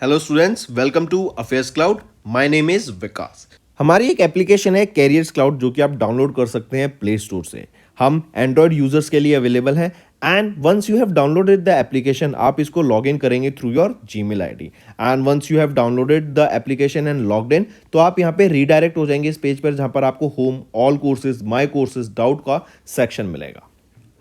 Hello students, welcome to affairs cloud. My name is Vikas. हमारी एक application है carriers cloud जो कि आप डाउनलोड कर सकते हैं प्ले स्टोर से। हम एंड्रॉयड यूजर्स के लिए अवेलेबल है and once you have downloaded the application आप इसको लॉग इन करेंगे through your Gmail ID and once you have downloaded the application and logged in तो आप यहाँ पे रीडायरेक्ट हो जाएंगे इस पेज पर जहाँ पर आपको home, all courses, my courses, doubt का सेक्शन मिलेगा।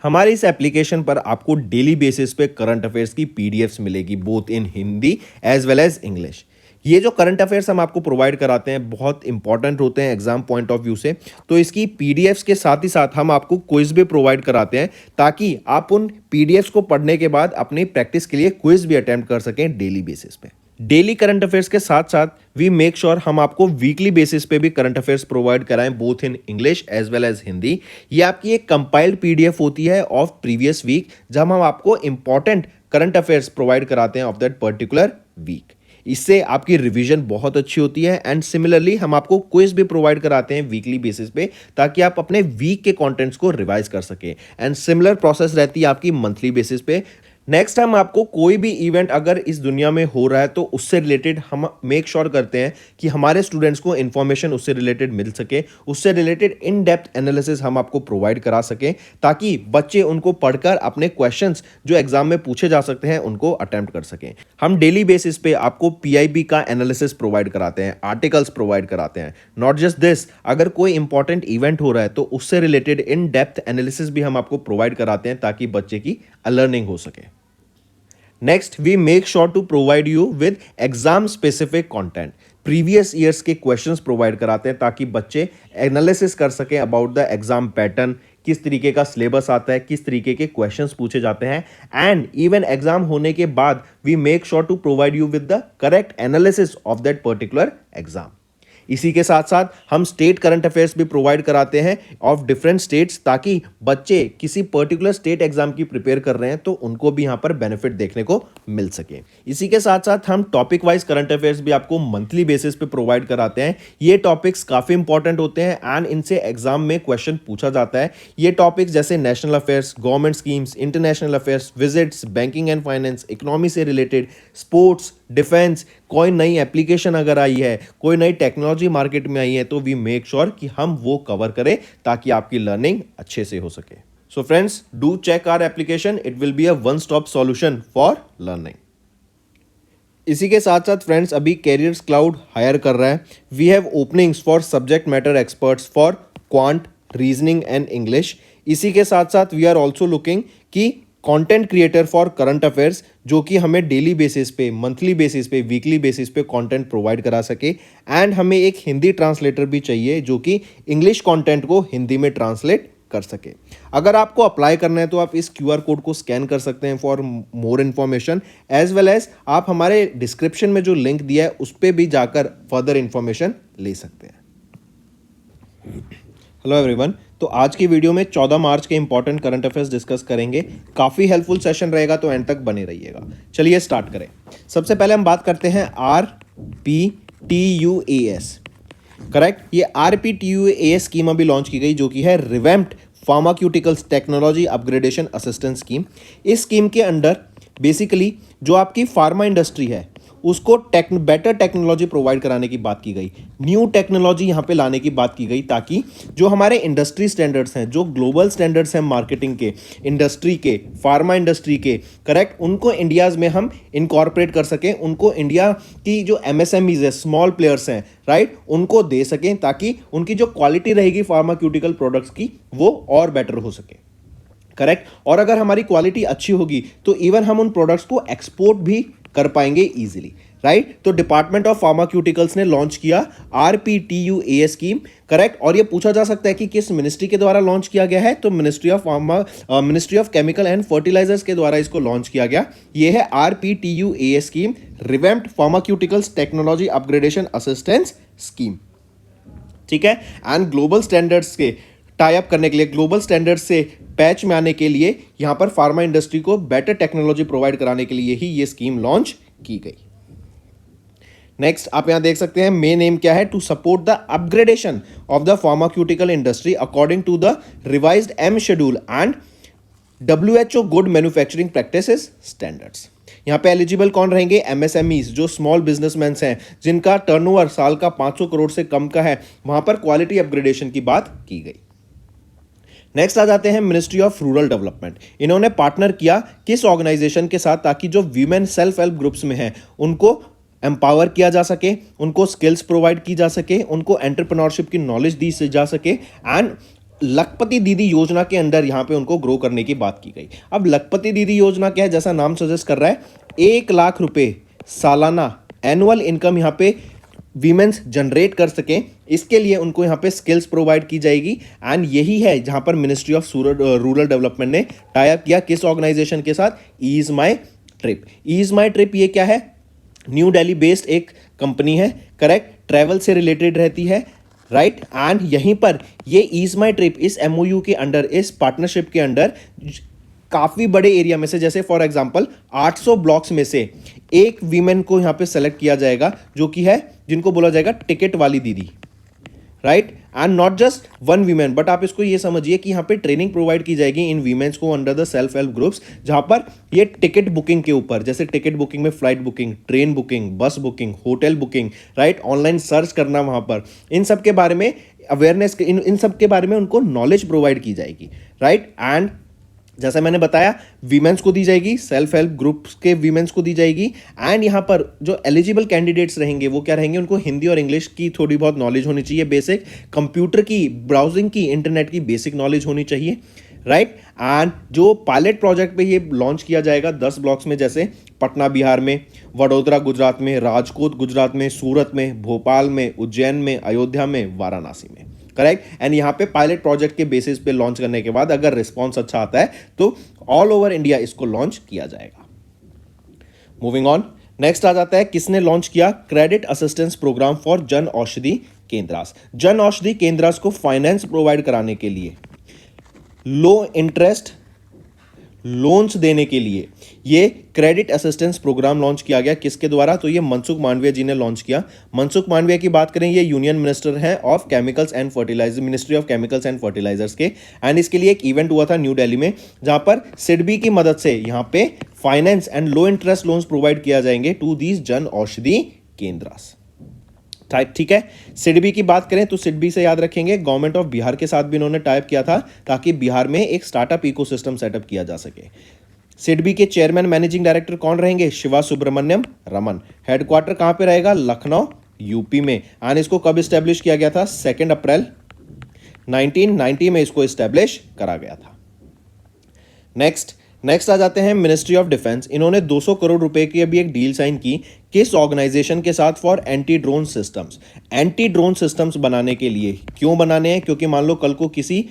हमारे इस एप्लीकेशन पर आपको डेली बेसिस पे करंट अफेयर्स की पीडीएफ्स मिलेगी both in Hindi as well as English. ये जो करंट अफेयर्स हम आपको प्रोवाइड कराते हैं बहुत इंपॉर्टेंट होते हैं एग्जाम पॉइंट ऑफ व्यू से, तो इसकी पीडीएफ्स के साथ ही साथ हम आपको क्विज भी प्रोवाइड कराते हैं ताकि आप उन पीडीएफ्स को पढ़ने के बाद अपनी प्रैक्टिस के लिए क्विज भी अटेम्प्ट कर सकें डेली बेसिस पे। डेली करंट अफेयर्स के साथ साथ वी मेक श्योर हम आपको वीकली बेसिस पे भी करंट अफेयर्स प्रोवाइड कराएं both in English as well as Hindi. ये आपकी एक कंपाइल्ड पीडीएफ होती है ऑफ प्रीवियस वीक जहां हम आपको इंपॉर्टेंट करंट अफेयर्स प्रोवाइड कराते हैं ऑफ दैट पर्टिकुलर वीक। इससे आपकी रिवीजन बहुत अच्छी होती है एंड सिमिलरली हम आपको क्विज भी प्रोवाइड कराते हैं वीकली बेसिस पे ताकि आप अपने वीक के कंटेंट्स को रिवाइज कर सकें एंड सिमिलर प्रोसेस रहती है आपकी मंथली बेसिस पे। नेक्स्ट टाइम आपको कोई भी इवेंट अगर इस दुनिया में हो रहा है तो उससे रिलेटेड हम मेक श्योर करते हैं कि हमारे स्टूडेंट्स को इन्फॉर्मेशन उससे रिलेटेड मिल सके, उससे रिलेटेड इन डेप्थ एनालिसिस हम आपको प्रोवाइड करा सकें ताकि बच्चे उनको पढ़कर अपने क्वेश्चंस जो एग्जाम में पूछे जा सकते हैं उनको अटेम्प्ट कर सकें। हम डेली बेसिस पे आपको पीआईबी का एनालिसिस प्रोवाइड कराते हैं, आर्टिकल्स प्रोवाइड कराते हैं। नॉट जस्ट दिस, अगर कोई इंपॉर्टेंट इवेंट हो रहा है तो उससे रिलेटेड इन डेप्थ एनालिसिस भी हम आपको प्रोवाइड कराते हैं ताकि बच्चे की लर्निंग हो सके। Next we make sure to provide you with exam specific content. Previous years के क्वेश्चंस प्रोवाइड कराते हैं ताकि बच्चे एनालिसिस कर सकें अबाउट द एग्जाम पैटर्न, किस तरीके का सिलेबस आता है, किस तरीके के क्वेश्चंस पूछे जाते हैं एंड इवन एग्जाम होने के बाद we make sure to provide you with the correct analysis of that particular exam. इसी के साथ साथ हम स्टेट करंट अफेयर्स भी प्रोवाइड कराते हैं ऑफ डिफरेंट स्टेट्स ताकि बच्चे किसी पर्टिकुलर स्टेट एग्जाम की प्रिपेयर कर रहे हैं तो उनको भी यहां पर बेनिफिट देखने को मिल सके। इसी के साथ साथ हम टॉपिक वाइज करंट अफेयर्स भी आपको मंथली बेसिस पे प्रोवाइड कराते हैं। ये टॉपिक्स काफी इंपॉर्टेंट होते हैं एंड इनसे एग्जाम में क्वेश्चन पूछा जाता है। ये टॉपिक्स जैसे national affairs, government schemes, international affairs, visits, banking and finance, economy से रिलेटेड, स्पोर्ट्स, डिफेंस, कोई नई एप्लीकेशन अगर आई है, कोई नई टेक्नोलॉजी मार्केट में आई है तो वी मेक श्योर कि हम वो कवर करें ताकि आपकी लर्निंग अच्छे से हो सके। So friends, do check our application, it will be a one stop solution for learning. इसी के साथ साथ फ्रेंड्स अभी कैरियर्स क्लाउड हायर कर रहा है। We have openings for subject matter experts for quant, reasoning and English. इसी के साथ साथ वी आर ऑल्सो लुकिंग कि content creator for current affairs जो कि हमें डेली बेसिस पे, मंथली बेसिस पे, वीकली बेसिस पे कंटेंट प्रोवाइड करा सके एंड हमें एक हिंदी ट्रांसलेटर भी चाहिए जो कि इंग्लिश कंटेंट को हिंदी में ट्रांसलेट कर सके। अगर आपको अप्लाई करना है तो आप इस क्यूआर कोड को स्कैन कर सकते हैं for more information as well as आप हमारे डिस्क्रिप्शन में जो लिंक दिया है उस पर भी जाकर फर्दर इंफॉर्मेशन ले सकते हैं। हेलो एवरीवन, तो आज की वीडियो में 14 मार्च के इंपॉर्टेंट करंट अफेयर्स डिस्कस करेंगे। काफ़ी हेल्पफुल सेशन रहेगा तो एंड तक बने रहिएगा। चलिए स्टार्ट करें। सबसे पहले हम बात करते हैं RPTUAS। करेक्ट, ये RPTUAS स्कीम अभी लॉन्च की गई जो कि है revamped pharmaceuticals technology upgradation assistance scheme. इस स्कीम के अंडर बेसिकली जो आपकी फार्मा इंडस्ट्री है उसको बेटर टेक्नोलॉजी प्रोवाइड कराने की बात की गई, न्यू टेक्नोलॉजी यहाँ पे लाने की बात की गई ताकि जो हमारे इंडस्ट्री स्टैंडर्ड्स हैं, जो ग्लोबल स्टैंडर्ड्स हैं मार्केटिंग के, इंडस्ट्री के, फार्मा इंडस्ट्री के, करेक्ट, उनको इंडियाज़ में हम इनकॉर्पोरेट कर सकें, उनको इंडिया की जो MSMEs है, स्मॉल प्लेयर्स हैं, राइट, उनको दे सकें ताकि उनकी जो क्वालिटी रहेगी फार्मास्यूटिकल प्रोडक्ट्स की वो और बेटर हो सके। करेक्ट, और अगर हमारी क्वालिटी अच्छी होगी तो इवन हम उन प्रोडक्ट्स को एक्सपोर्ट भी कर पाएंगे इजीली, राइट। तो डिपार्टमेंट ऑफ फार्मास्यूटिकल्स ने लॉन्च किया RPTUAS स्कीम, करेक्ट। और ये पूछा जा सकता है कि किस मिनिस्ट्री के द्वारा लॉन्च किया गया है, तो ministry of chemical and fertilisers के द्वारा इसको लॉन्च किया गया। ये है RPTUAS scheme, revamped pharmaceuticals technology upgradation assistance scheme, ठीक है। एंड ग्लोबल स्टैंडर्ड्स के टाई अप करने के लिए, ग्लोबल स्टैंडर्ड से पैच में आने के लिए, यहां पर फार्मा इंडस्ट्री को बेटर टेक्नोलॉजी प्रोवाइड कराने के लिए ही ये स्कीम लॉन्च की गई। नेक्स्ट आप यहां देख सकते हैं मेन एम क्या है, to support the upgradation of the pharmaceutical industry according to the revised M schedule and WHO good manufacturing practices standards. यहाँ पे एलिजिबल कौन रहेंगे? एमएसएमईज, जो स्मॉल बिजनेसमैन हैं, जिनका टर्नओवर साल का 500 करोड़ से कम का है, वहां पर क्वालिटी अपग्रेडेशन की बात की गई। नेक्स्ट आ जाते हैं मिनिस्ट्री ऑफ रूरल डेवलपमेंट। इन्होंने पार्टनर किया किस ऑर्गेनाइजेशन के साथ? ताकि जो वीमेन सेल्फ हेल्प ग्रुप्स में हैं उनको एम्पावर किया जा सके, उनको स्किल्स प्रोवाइड की जा सके, उनको एंटरप्रेन्योरशिप की नॉलेज दी जा सके, एंड लखपति दीदी योजना के अंडर यहां पे उनको ग्रो करने की बात की गई। अब लखपति दीदी योजना क्या है? जैसा नाम सजेस्ट कर रहा है, 1 लाख रुपए सालाना एनुअल इनकम यहां पे वीमेंस जनरेट कर सकें, इसके लिए उनको यहाँ पे स्किल्स प्रोवाइड की जाएगी। एंड यही है जहाँ पर मिनिस्ट्री ऑफ रूरल डेवलपमेंट ने टाई अप किया किस ऑर्गेनाइजेशन के साथ? Ease my trip. Ease my trip ये क्या है? न्यू दिल्ली बेस्ड एक कंपनी है, करेक्ट, ट्रैवल से रिलेटेड रहती है, राइट। एंड यहीं पर ये ईज माई ट्रिप इस एमओयू के अंडर, इस पार्टनरशिप के अंडर काफी बड़े एरिया में से, जैसे फॉर एग्जांपल 800 ब्लॉक्स में से एक वीमेन को यहां पे सेलेक्ट किया जाएगा, जो कि है, जिनको बोला जाएगा टिकट वाली दीदी, right. And not just one women, but आप इसको ये समझिए कि यहां पे ट्रेनिंग प्रोवाइड की जाएगी इन वीमेन्स को under the self help groups, जहां पर ये टिकट बुकिंग के ऊपर, जैसे टिकट बुकिंग में फ्लाइट बुकिंग, ट्रेन बुकिंग, बस booking, hotel booking, right, online search करना, वहां पर इन सब के बारे में अवेयरनेस, इन सब के बारे में उनको नॉलेज प्रोवाइड की जाएगी, राइट। एंड जैसा मैंने बताया, वीमेंस को दी जाएगी, सेल्फ हेल्प ग्रुप्स के वीमेंस को दी जाएगी। एंड यहाँ पर जो एलिजिबल कैंडिडेट्स रहेंगे वो क्या रहेंगे? उनको हिंदी और इंग्लिश की थोड़ी बहुत नॉलेज होनी चाहिए, बेसिक कंप्यूटर की, ब्राउजिंग की, इंटरनेट की बेसिक नॉलेज होनी चाहिए, राइट। एंड जो पायलट प्रोजेक्ट पे ये लॉन्च किया जाएगा 10 ब्लॉक्स में, जैसे पटना बिहार में, वडोदरा गुजरात में, राजकोट गुजरात में, सूरत में, भोपाल में, उज्जैन में, अयोध्या में, वाराणसी में, करेक्ट। एंड यहाँ पे पायलट प्रोजेक्ट के बेसिस पे लॉन्च करने के बाद अगर रिस्पॉन्स अच्छा आता है तो ऑल ओवर इंडिया इसको लॉन्च किया जाएगा। मूविंग ऑन, नेक्स्ट आ जाता है किसने लॉन्च किया? Credit assistance programme for Jan Aushadhi केंद्रास। Jan Aushadhi केंद्रास को फाइनेंस प्रोवाइड कराने के लिए, लो इंटरेस्ट लोन्स देने के लिए ये क्रेडिट असिस्टेंस प्रोग्राम लॉन्च किया गया। किसके द्वारा? तो ये मनसुख मांडविया जी ने लॉन्च किया। मनसुख मांडविया की बात करें, ये यूनियन मिनिस्टर हैं of chemicals and fertiliser, ministry of chemicals and fertilisers के। एंड इसके लिए एक इवेंट हुआ था न्यू दिल्ली में, जहां पर सिडबी की मदद से यहाँ पे finance and low interest loans provide किया जाएंगे टू दीज जन औषधि केंद्रास, ठीक है। सिडबी की बात करें तो सिडबी से याद रखेंगे, गवर्नमेंट ऑफ बिहार के साथ भी इन्होंने टाइप किया था, ताकि बिहार में एक स्टार्टअप इकोसिस्टम सेटअप किया जा सके। सिडबी के चेयरमैन मैनेजिंग डायरेक्टर कौन रहेंगे? शिवा सुब्रमण्यम रमन। हेडक्वार्टर कहां पे रहेगा? लखनऊ, यूपी में। एंड इसको कब स्टैब्लिश किया गया था? 2 अप्रैल 1990 में इसको स्टैब्लिश करा गया था। नेक्स्ट आ जाते हैं मिनिस्ट्री ऑफ डिफेंस। इन्होंने 200 करोड़ रुपए की अभी एक डील साइन की किस ऑर्गेनाइजेशन के साथ? For anti drone systems. Anti drone systems बनाने के लिए, क्यों बनाने हैं? क्योंकि मान लो कल को किसी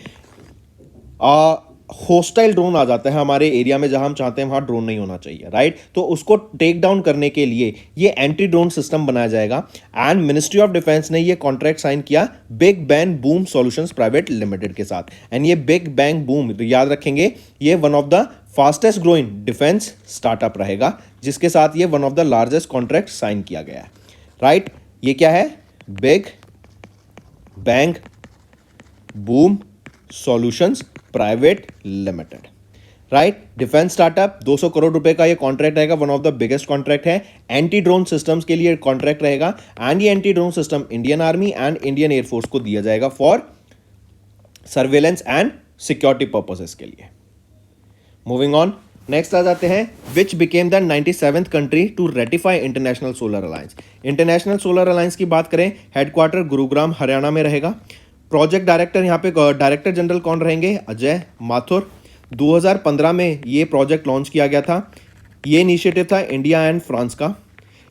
होस्टाइल ड्रोन आ जाता है हमारे एरिया में, जहां हम चाहते हैं वहां ड्रोन नहीं होना चाहिए, राइट। तो उसको टेक डाउन करने के लिए ये एंटी ड्रोन सिस्टम बनाया जाएगा। एंड मिनिस्ट्री ऑफ डिफेंस ने ये कॉन्ट्रैक्ट साइन किया big bang boom solutions private limited के साथ। एंड ये बिग बैंग बूम, याद रखेंगे, ये one of the fastest growing defence startup रहेगा, जिसके साथ ये one of the largest contract sign किया गया है, राइट। ये क्या है? Big bang boom solutions private limited, right. Defence startup, 200 crore रुपए का ये कॉन्ट्रैक्ट रहेगा, one of the biggest contract है। एंटी ड्रोन सिस्टम्स के लिए कॉन्ट्रैक्ट रहेगा। एंड ये anti drone system Indian army and Indian air force को दिया जाएगा for surveillance and security purposes के लिए। मूविंग ऑन, नेक्स्ट आ जाते हैं which became the 97th country to ratify international solar alliance. International solar alliance की बात करें, हेडक्वार्टर गुरुग्राम हरियाणा में रहेगा। प्रोजेक्ट डायरेक्टर यहाँ पे डायरेक्टर जनरल कौन रहेंगे? अजय माथुर। 2015 में ये प्रोजेक्ट लॉन्च किया गया था। ये इनिशिएटिव था इंडिया एंड फ्रांस का।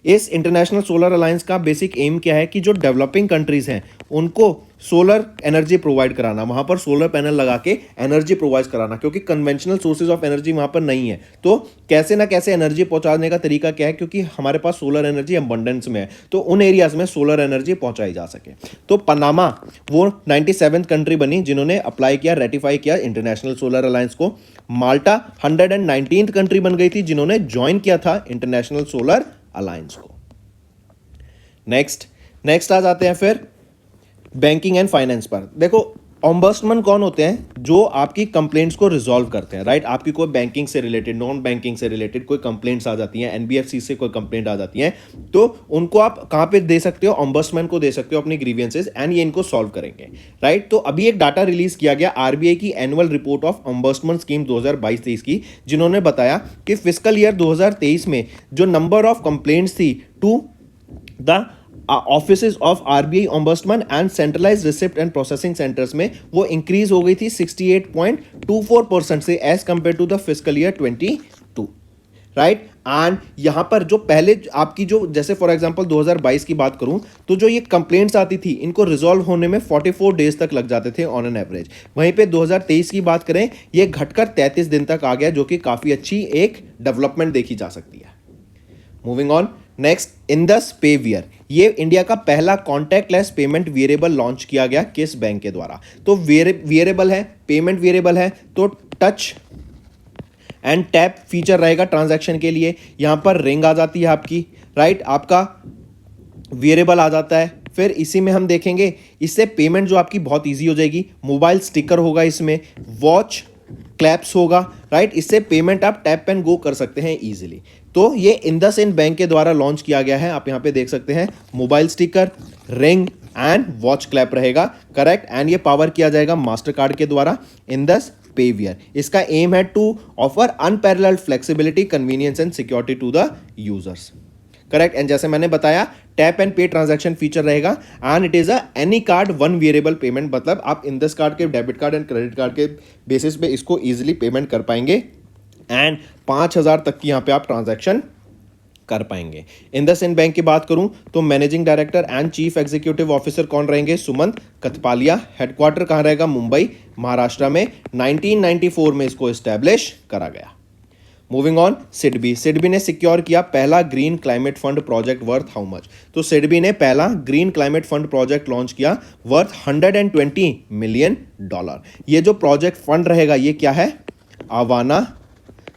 इस इंटरनेशनल सोलर अलायंस का बेसिक एम क्या है कि जो डेवलपिंग कंट्रीज हैं उनको सोलर एनर्जी प्रोवाइड कराना, वहां पर सोलर पैनल लगा के एनर्जी प्रोवाइड कराना, क्योंकि कन्वेंशनल सोर्सेज ऑफ एनर्जी वहां पर नहीं है। तो कैसे ना कैसे एनर्जी पहुंचाने का तरीका क्या है? क्योंकि हमारे पास सोलर एनर्जी अबंडेंस में है, तो उन एरियाज में सोलर एनर्जी पहुंचाई जा सके। तो पनामा वो 97th कंट्री बनी जिन्होंने अप्लाई किया, रेटिफाई किया इंटरनेशनल सोलर अलायंस को। माल्टा 119th कंट्री बन गई थी जिन्होंने ज्वाइन किया था इंटरनेशनल सोलर अलायंस को। नेक्स्ट आ जाते हैं फिर बैंकिंग एंड फाइनेंस पर। देखो, ओम्बड्समैन कौन होते हैं? जो आपकी कंप्लेंट्स को रिजॉल्व करते हैं, राइट? आपकी कोई बैंकिंग से रिलेटेड, नॉन बैंकिंग से रिलेटेड कोई कंप्लेंट्स आ जाती हैं, एनबीएफसी से कोई कंप्लेंट आ जाती हैं, तो उनको आप कहाँ पे दे सकते हो? ओम्बड्समैन को दे सकते हो अपनी ग्रीवियंसेस, एंड ये इनको सॉल्व करेंगे, राइट? तो अभी एक डाटा रिलीज किया गया आरबीआई की annual report of ombudsman scheme 2022-23 की, जिन्होंने बताया कि फिस्कल ईयर 2023 में जो नंबर ऑफ कंप्लेंट्स थी to the offices of RBI ombudsman and centralised receipt and processing centres में वो इंक्रीज हो गई थी 68.24% से as compare to the fiscal year 22, right? And यहां पर जो पहले आपकी जो, जैसे फॉर एग्जांपल 2022 की बात करूं, तो जो ये कंप्लेंट्स आती थी इनको रिजॉल्व होने में 44 डेज तक लग जाते थे ऑन एन एवरेज। वहीं पे 2023 की बात करें, ये घटकर 33 दिन तक आ गया, जो कि काफी अच्छी एक डेवलपमेंट देखी जा सकती है। मूविंग ऑन, नेक्स्ट, इंडस पेवियर, ये इंडिया का पहला कॉन्टैक्टलेस पेमेंट वेरिएबल लॉन्च किया गया किस बैंक के द्वारा? तो वेरिएबल है, पेमेंट वेरिएबल है, तो टच एंड टैप फीचर रहेगा ट्रांजैक्शन के लिए। यहां पर रिंग आ जाती है आपकी, राइट? आपका वेरिएबल आ जाता है। फिर इसी में हम देखेंगे, इससे पेमेंट जो आपकी बहुत इजी हो जाएगी। मोबाइल स्टिकर होगा इसमें, वॉच क्लैप्स होगा, राइट? इससे पेमेंट आप टैप एंड गो कर सकते हैं इजीली। तो ये इंडसइंड बैंक के द्वारा लॉन्च किया गया है। आप यहां पे देख सकते हैं, mobile sticker, ring and watch clap रहेगा, करेक्ट? एंड ये पावर किया जाएगा मास्टर कार्ड के द्वारा, इंडस पेवियर। इसका एम है to offer unparalleled flexibility, convenience and security to the users, correct? And जैसे मैंने बताया, tap and pay transaction feature रहेगा, and it is a any card one wearable payment, मतलब आप इंडस कार्ड के, debit card and credit card के basis पे इसको इजीली पेमेंट कर पाएंगे, एंड 5000 तक की यहां पे आप ट्रांजैक्शन कर पाएंगे। इंडसइंड बैंक की बात करूं तो managing director and chief executive officer कौन रहेंगे? सुमंत कथपालिया। हेडक्वार्टर कहां रहेगा? मुंबई, महाराष्ट्र में। 1994 में इसको एस्टैब्लिश करा गया। मूविंग ऑन, सिडबी ने सिक्योर किया पहला green climate fund project worth how much? तो सिडबी ने पहला green climate fund project launch किया वर्थ $120 मिलियन। ये जो प्रोजेक्ट फंड रहेगा, ये क्या है? आवाना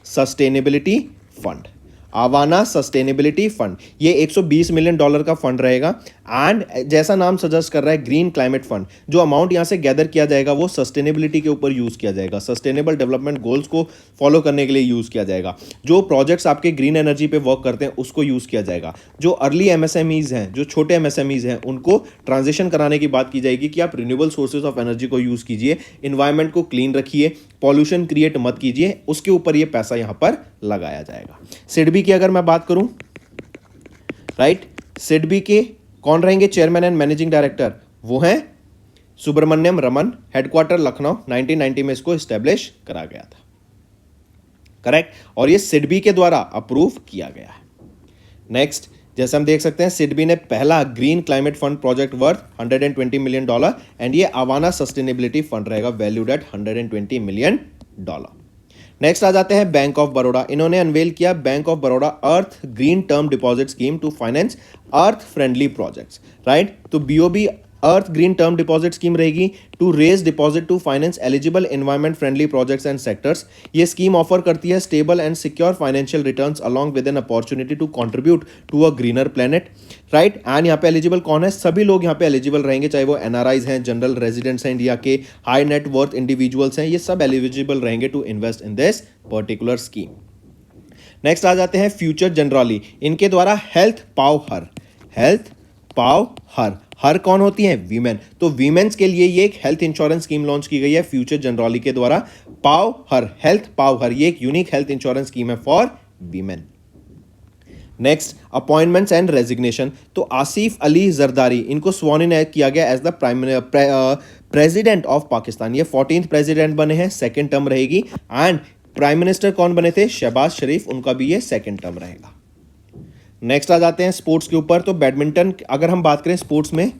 सस्टेनेबिलिटी फंड। आवाना सस्टेनेबिलिटी फंड, ये $120 मिलियन का फंड रहेगा, एंड जैसा नाम सजेस्ट कर रहा है, ग्रीन क्लाइमेट फंड, जो अमाउंट यहां से गैदर किया जाएगा वो सस्टेनेबिलिटी के ऊपर यूज किया जाएगा, सस्टेनेबल डेवलपमेंट गोल्स को फॉलो करने के लिए यूज किया जाएगा। जो प्रोजेक्ट्स आपके ग्रीन एनर्जी पे वर्क करते हैं उसको यूज किया जाएगा। जो अर्ली एमएसएमईज हैं, जो छोटे एमएसएमईज हैं, उनको ट्रांजिशन कराने की बात की जाएगी कि आप रिन्यूएबल सोर्सेज ऑफ एनर्जी को यूज कीजिए, इन्वायरमेंट को क्लीन रखिए, पॉल्यूशन क्रिएट मत कीजिए, उसके ऊपर ये पैसा यहां पर लगाया जाएगा। सिडबी की अगर मैं बात करूं, राइट, सिडबी के कौन रहेंगे चेयरमैन एंड मैनेजिंग डायरेक्टर? वो हैं सुब्रमण्यम रमन। हेडक्वार्टर लखनऊ, 1990 में इसको एस्टेब्लिश करा गया था, करेक्ट? और ये सिडबी के द्वारा अप्रूव किया गया है। नेक्स्ट, जैसे हम देख सकते हैं, सिडबी ने पहला green climate fund project worth $120 million, and ये आवाना सस्टेनेबिलिटी फंड रहेगा, वैल्यूड एट $120 मिलियन। नेक्स्ट आ जाते हैं बैंक ऑफ बड़ौदा। इन्होंने अनवेल किया bank of Baroda earth green term deposit scheme to finance earth friendly projects, right? तो BOB earth green term deposit scheme रहेगी to raise deposit to finance eligible environment friendly projects and sectors. ये scheme offer करती है stable and secure financial returns along with an opportunity to contribute to a greener planet, right? And यहाँ पे eligible कौन है? सभी लोग यहाँ पे एलिजिबल रहेंगे, चाहे वो एनआरआईज हैं, जनरल रेजिडेंट्स हैं इंडिया के, हाई नेट वर्थ इंडिविजुअल्स हैं, ये सब एलिजिबल रहेंगे to invest in this particular scheme. Next आ जाते हैं फ्यूचर जनरली। इनके द्वारा हेल्थ पाव हर कौन होती है? वीमेन। तो वीमेन्स के लिए ये एक हेल्थ इंश्योरेंस स्कीम लॉन्च की गई है फ्यूचर जनरली के द्वारा। हेल्थ पाव हर, ये एक यूनिक हेल्थ इंश्योरेंस स्कीम है for women. Next, appointments and resignation. तो आसिफ अली जरदारी, इनको स्वॉन इन किया गया as the president of Pakistan. ये 14th प्रेसिडेंट बने हैं, सेकेंड टर्म रहेगी। एंड प्राइम मिनिस्टर कौन बने थे? शहबाज शरीफ, उनका भी ये सेकेंड टर्म रहेगा। नेक्स्ट आ जाते हैं स्पोर्ट्स के ऊपर। तो बैडमिंटन, अगर हम बात करें स्पोर्ट्स में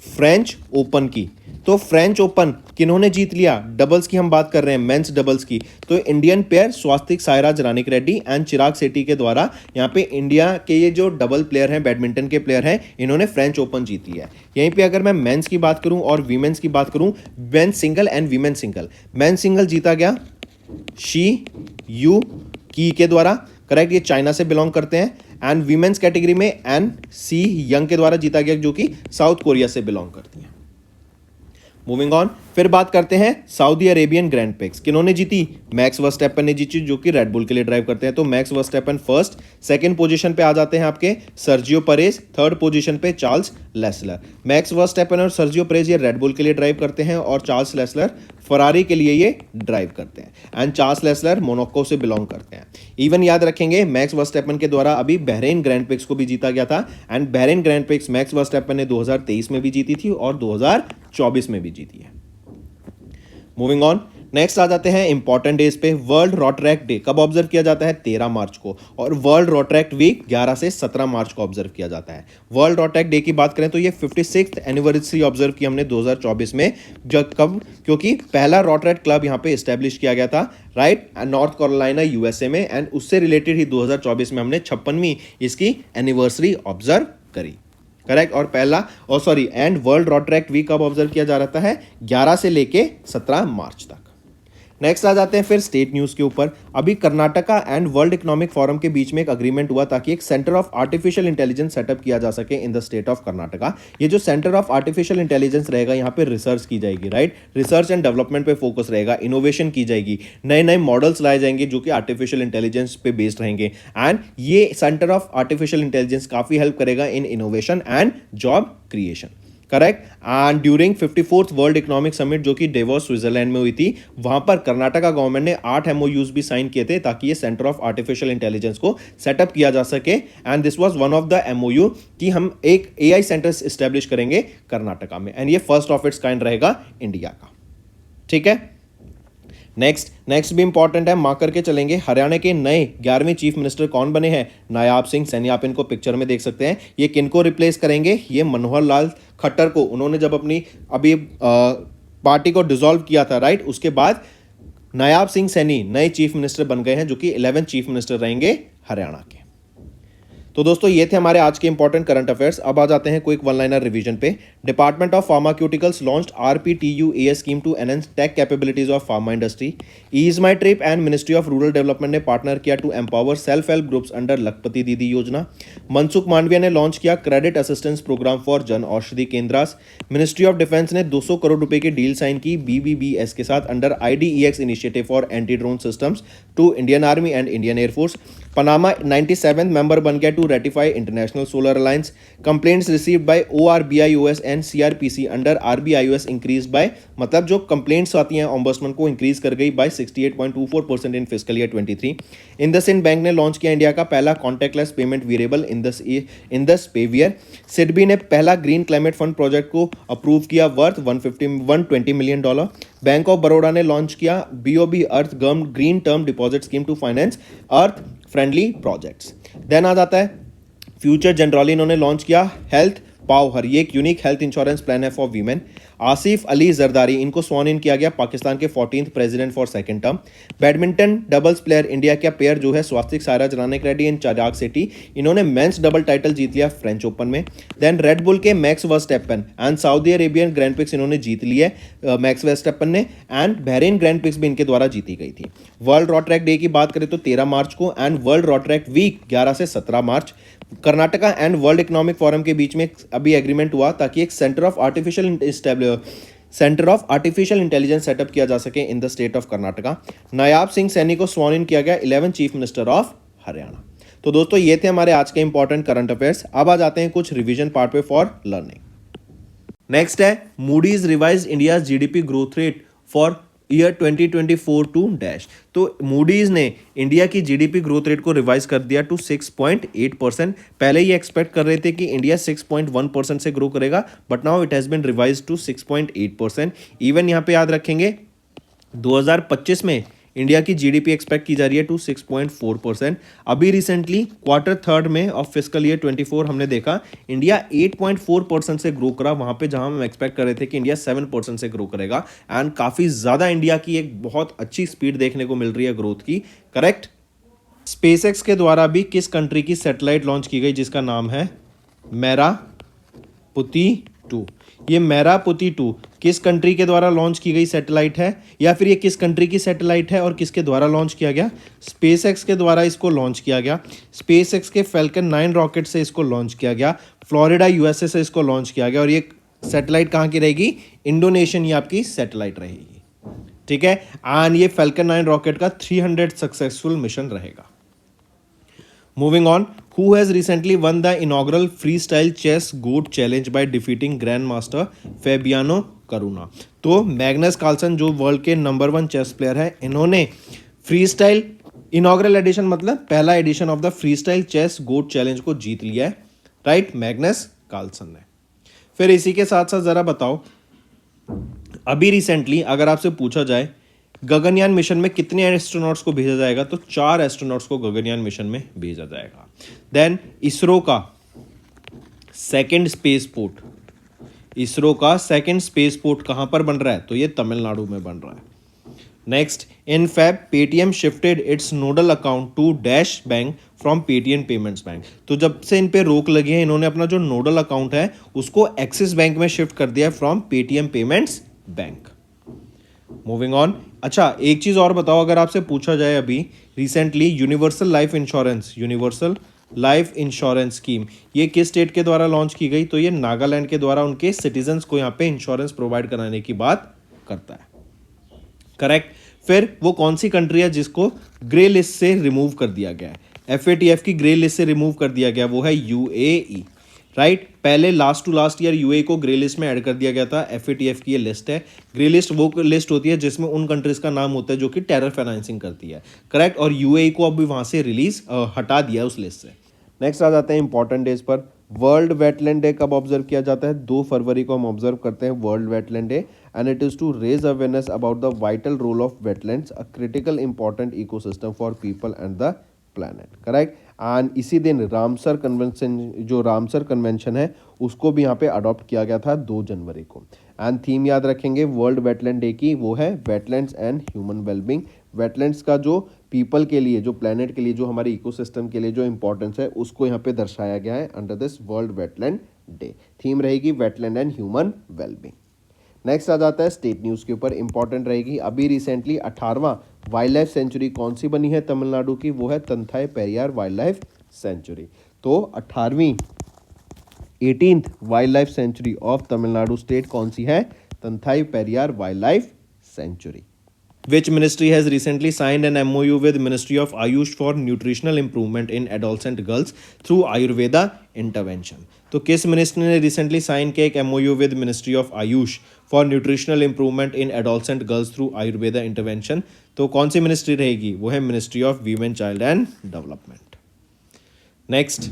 फ्रेंच ओपन की, तो फ्रेंच ओपन किन्होंने जीत लिया? डबल्स की हम बात कर रहे हैं, मेंस डबल्स की। तो Indian pair Swastik Sairaj Ranik Reddy and Chirag Shetty के द्वारा यहाँ पे इंडिया के ये जो डबल प्लेयर हैं, बैडमिंटन के प्लेयर हैं, इन्होंने फ्रेंच ओपन जीती है। यहीं पे अगर मैं मेंस की बात करूं और वीमेंस की बात करूं, men's single and women single, men's single जीता गया शी यू की के द्वारा, करेक्ट? ये चाइना से बिलोंग करते हैं। एंड वीमेंस कैटेगरी में एन सी यंग के द्वारा जीता गया, जो कि साउथ कोरिया से बिलोंग करती हैं। मूविंग ऑन, फिर बात करते हैं सऊदी अरेबियन ग्रैंड प्रिक्स। किन्होंने जीती? मैक्स वर्स्टैपन ने जीती, जो कि रेड बुल के लिए ड्राइव करते हैं। तो max Verstappen first, second position पे आ जाते हैं आपके सर्जियो परेज, थर्ड पोजीशन पे चार्ल्स लेसलर। मैक्स वर्स्टैपन और सर्जियो परेज ये रेड बुल के लिए ड्राइव करते हैं और चार्ल्स लेसलर फरारी के लिए ये ड्राइव करते हैं। एंड चार्ल्स लेसलर मोनाको से बिलोंग करते हैं। इवन याद रखेंगे मैक्स वर्स्टैपन के द्वारा अभी बहरेन ग्रैंड प्रिक्स को भी जीता गया था। And Bahrain grand prix max Verstappen ने 2023 में भी जीती थी और 2024 में भी जीती है। मूविंग ऑन, नेक्स्ट आ जाते हैं इंपॉर्टेंट डेज पे। वर्ल्ड रोट्रैक डे कब ऑब्जर्व किया जाता है? 13 मार्च को। और वर्ल्ड रोट्रैक वीक 11 से 17 मार्च को ऑब्जर्व किया जाता है। वर्ल्ड रोट्रैक डे की बात करें तो ये 56th एनिवर्सरी ऑब्जर्व की हमने 2024 में। जब कब? क्योंकि पहला रोट्रैक क्लब यहाँ पे स्टैब्लिश किया गया था, राइट, नॉर्थ कैरोलिना यूएसए में। एंड उससे रिलेटेड ही 2024 में हमने 56वीं इसकी एनिवर्सरी ऑब्जर्व करी, करेक्ट। और एंड वर्ल्ड रोट्रैक वीक कब ऑब्जर्व किया जा रहा है? 11 से लेके 17 मार्च तक। नेक्स्ट आ जाते हैं फिर स्टेट न्यूज़ के ऊपर। अभी Karnataka and World Economic Forum के बीच में एक अग्रीमेंट हुआ ताकि एक centre of artificial intelligence setup किया जा सके in the state of Karnataka. ये जो सेंटर ऑफ आर्टिफिशियल इंटेलिजेंस रहेगा, यहाँ पे रिसर्च की जाएगी, राइट, रिसर्च एंड डेवलपमेंट पे फोकस रहेगा, इनोवेशन की जाएगी, नए नए मॉडल्स लाए जाएंगे जो कि आर्टिफिशियल इंटेलिजेंस पे बेस्ड रहेंगे। एंड ये सेंटर ऑफ आर्टिफिशियल इंटेलिजेंस काफ़ी हेल्प करेगा in innovation and job creation, correct. And during 54th world economic summit जो कि डेवोस स्विट्जरलैंड में हुई थी, वहां पर कर्नाटका गवर्नमेंट ने 8 MOUs भी साइन किए थे ताकि ये सेंटर ऑफ आर्टिफिशियल इंटेलिजेंस को सेटअप किया जा सके। And this was one of the MOU कि हम एक AI सेंटर स्टैब्लिश करेंगे कर्नाटका में। एंड ये फर्स्ट ऑफ इट्स काइंड रहेगा इंडिया का, ठीक है। नेक्स्ट भी इंपॉर्टेंट है, मार्क करके चलेंगे। हरियाणा के नए 11वें चीफ मिनिस्टर कौन बने हैं? नायाब सिंह सैनी। आप इनको पिक्चर में देख सकते हैं। ये किनको रिप्लेस करेंगे? ये मनोहर लाल खट्टर को। उन्होंने जब अपनी अभी पार्टी को डिसॉल्व किया था, राइट, उसके बाद नायाब सिंह सैनी नए चीफ मिनिस्टर बन गए हैं, जो कि 11th चीफ मिनिस्टर रहेंगे हरियाणा के। तो दोस्तों ये थे हमारे आज के इंपॉर्टेंट करंट अफेयर्स। अब आ जाते हैं क्विक वन लाइनर रिवीजन पे। Department of pharmaceuticals launched RPTUAS scheme to enhance tech capabilities of pharma industry. Ease my trip and ministry of rural development ने पार्टनर किया to empower self help groups under Lakhpati Didi योजना। मनसुख मांडविया ने launch किया credit assistance programme for Jan Aushadhi केंद्रास। Ministry of defence ने 200 करोड़ रुपए की deal sign की BBBS के साथ under IDEX initiative for anti drone systems to Indian army and Indian air force. Panama 97th member बन गया to ratify international solar alliance. Complaints received by ORBIOS and CRPC under RBIOS increase by, मतलब जो complaints आती हैं ombudsman को increase कर गई by 68.24% in fiscal year 23। IndusInd Bank ने लॉन्च किया इंडिया का पहला contactless payment wearable Indus PayWear. SIDBI ने पहला ग्रीन क्लाइमेट फंड प्रोजेक्ट को अप्रूव किया worth $120 million. Bank of Baroda ने लॉन्च किया BOB earth green term deposit scheme to finance earth friendly projects. Then आ जाता है फ्यूचर जनरली, इन्होंने लॉन्च किया हेल्थ पावर, ये एक यूनिक हेल्थ इंश्योरेंस प्लान है फॉर वीमेन। आसिफ अली जरदारी, इनको स्वॉन इन किया गया पाकिस्तान के 14th president for second term. Badminton doubles player India का पेयर जो है स्वास्तिक साइराज रानिक रेड्डी एंड चिराग शेट्टी, इन्होंने मेंस डबल टाइटल जीत लिया फ्रेंच ओपन में। देन रेड बुल के max Verstappen and Saudi Arabian grand prix इन्होंने जीत लिया है मैक्स वर्स्टैपन ने। एंड बहरेन ग्रैंड प्रिक्स भी इनके द्वारा जीती गई थी। वर्ल्ड रोट्रैक डे की बात करें तो 13 मार्च को, एंड वर्ल्ड रोट्रैक वीक 11 से 17 March. Karnataka and World Economic Forum के बीच में अभी एग्रीमेंट हुआ ताकि एक centre of artificial intelligence setup किया जा सके in the state of Karnataka. Nayab Singh Saini को स्वॉन इन किया गया 11th chief minister of Haryana. तो दोस्तों ये थे हमारे आज के इंपॉर्टेंट करंट अफेयर्स। अब आ जाते हैं कुछ रिवीजन पार्ट पे फॉर लर्निंग। नेक्स्ट है Moody's revise India GDP growth rate for year 2024 to dash. तो मूडीज ने इंडिया की GDP ग्रोथ रेट को रिवाइज कर दिया टू 6.8%। पहले ये एक्सपेक्ट कर रहे थे कि इंडिया 6.1% से ग्रो करेगा, but now it has been revise to 6.8%। Even यहाँ पे याद रखेंगे 2025 में इंडिया की GDP एक्सपेक्ट की जा रही है टू 6.4%। अभी रिसेंटली क्वार्टर थर्ड में ऑफ फिस्कल ईयर 24 हमने देखा इंडिया 8.4% से ग्रो करा, वहां पे जहां हम एक्सपेक्ट कर रहे थे कि इंडिया 7% से ग्रो करेगा। एंड काफ़ी ज़्यादा इंडिया की एक बहुत अच्छी स्पीड देखने को मिल रही है ग्रोथ की, करेक्ट। स्पेसएक्स के द्वारा भी किस कंट्री की सैटेलाइट लॉन्च की गई जिसका नाम है मेरापुती 2। ये मेरापुती 2 किस कंट्री के द्वारा लॉन्च की गई सैटेलाइट है, या फिर ये किस कंट्री की सैटेलाइट है और किसके द्वारा लॉन्च किया गया? स्पेसएक्स के द्वारा इसको लॉन्च किया गया। स्पेसएक्स के फैल्कन 9 रॉकेट से इसको लॉन्च किया गया। फ्लोरिडा USA से इसको लॉन्च किया गया और ये सैटेलाइट कहाँ की रहेगी? इंडोनेशियन ही आपकी सैटेलाइट रहेगी, ठीक है। एंड ये फैल्कन 9 रॉकेट का 300 सक्सेसफुल मिशन रहेगा। Moving on, who has recently won the inaugural free style chess GOAT challenge by defeating grand master Fabiano Caruana. तो मैग्नस कार्लसन जो वर्ल्ड के नंबर 1 चेस प्लेयर है, इन्होंने फ्री स्टाइल इनॉग्रल एडिशन मतलब पहला edition of the free style chess GOAT challenge को जीत लिया है, राइट, मैग्नस कार्लसन ने। फिर इसी के साथ साथ जरा बताओ, अभी रिसेंटली अगर आपसे पूछा जाए गगनयान मिशन में कितने एस्ट्रोनॉट्स को भेजा जाएगा, तो 4 एस्ट्रोनॉट्स को गगनयान मिशन में भेजा जाएगा। देन इसरो का सेकंड स्पेस पोर्ट कहां पर बन रहा है, तो ये तमिलनाडु में बन रहा है। Next, in Feb Paytm shifted its nodal account to dash bank from Paytm payments bank. तो जब से इन पे रोक लगी है, इन्होंने अपना जो नोडल अकाउंट है उसको एक्सिस बैंक में शिफ्ट कर दिया है from Paytm payments bank. Moving on, अच्छा एक चीज और बताओ, अगर आपसे पूछा जाए अभी recently universal life insurance scheme ये किस स्टेट के द्वारा लॉन्च की गई, तो ये नागालैंड के द्वारा उनके सिटीजन्स को यहाँ पे इंश्योरेंस प्रोवाइड कराने की बात करता है, करेक्ट। फिर वो कौन सी कंट्री है जिसको ग्रे लिस्ट से रिमूव कर दिया गया है, एफएटीएफ की ग्रे लिस्ट से रिमूव कर दिया गया, वो है यूएई, राइट। पहले last to last year UAE को ग्रे लिस्ट में ऐड कर दिया गया था, एफएटीएफ की ये लिस्ट है। ग्रे लिस्ट वो लिस्ट होती है जिसमें उन कंट्रीज का नाम होता है जो कि टेरर फाइनेंसिंग करती है, करेक्ट, और यूएई को अभी वहां से रिलीज हटा दिया उस लिस्ट से। नेक्स्ट आ जाते हैं इंपॉर्टेंट डेज पर। वर्ल्ड वेटलैंड डे कब ऑब्जर्व किया जाता है? 2 फरवरी को हम ऑब्जर्व करते हैं world wetland day, and it is to raise awareness about the vital role of wetlands, a critical important ecosystem for people and the planet, correct. And इसी दिन रामसर कन्वेंशन है उसको भी यहाँ पे अडॉप्ट किया गया था 2 जनवरी को। एंड थीम याद रखेंगे वर्ल्ड वेटलैंड डे की, वो है wetlands and human wellbeing. Wetlands का जो पीपल के लिए, जो प्लेनेट के लिए, जो हमारे इकोसिस्टम के लिए जो इंपॉर्टेंस है उसको यहाँ पे दर्शाया गया है under this world wetland day. Theme रहेगी wetland and human wellbeing. Next आ जाता है स्टेट न्यूज़ के ऊपर, इंपॉर्टेंट रहेगी। अभी रिसेंटली 18वां वाइल्ड लाइफ सेंचुरी कौन सी बनी है तमिलनाडु की, वो है Thanthai Periyar wild life sanctuary. तो 18th wild life sanctuary of Tamil Nadu state कौन सी है? Thanthai Periyar wild life sanctuary. Which ministry has recently signed an MOU with Ministry of Ayush for nutritional improvement in adolescent girls through Ayurveda intervention? तो किस ministry ने recently sign किया एक MOU with ministry of Ayush for nutritional improvement in adolescent girls through Ayurveda intervention? तो कौन सी ministry रहेगी? वो है ministry of women child and development. Next,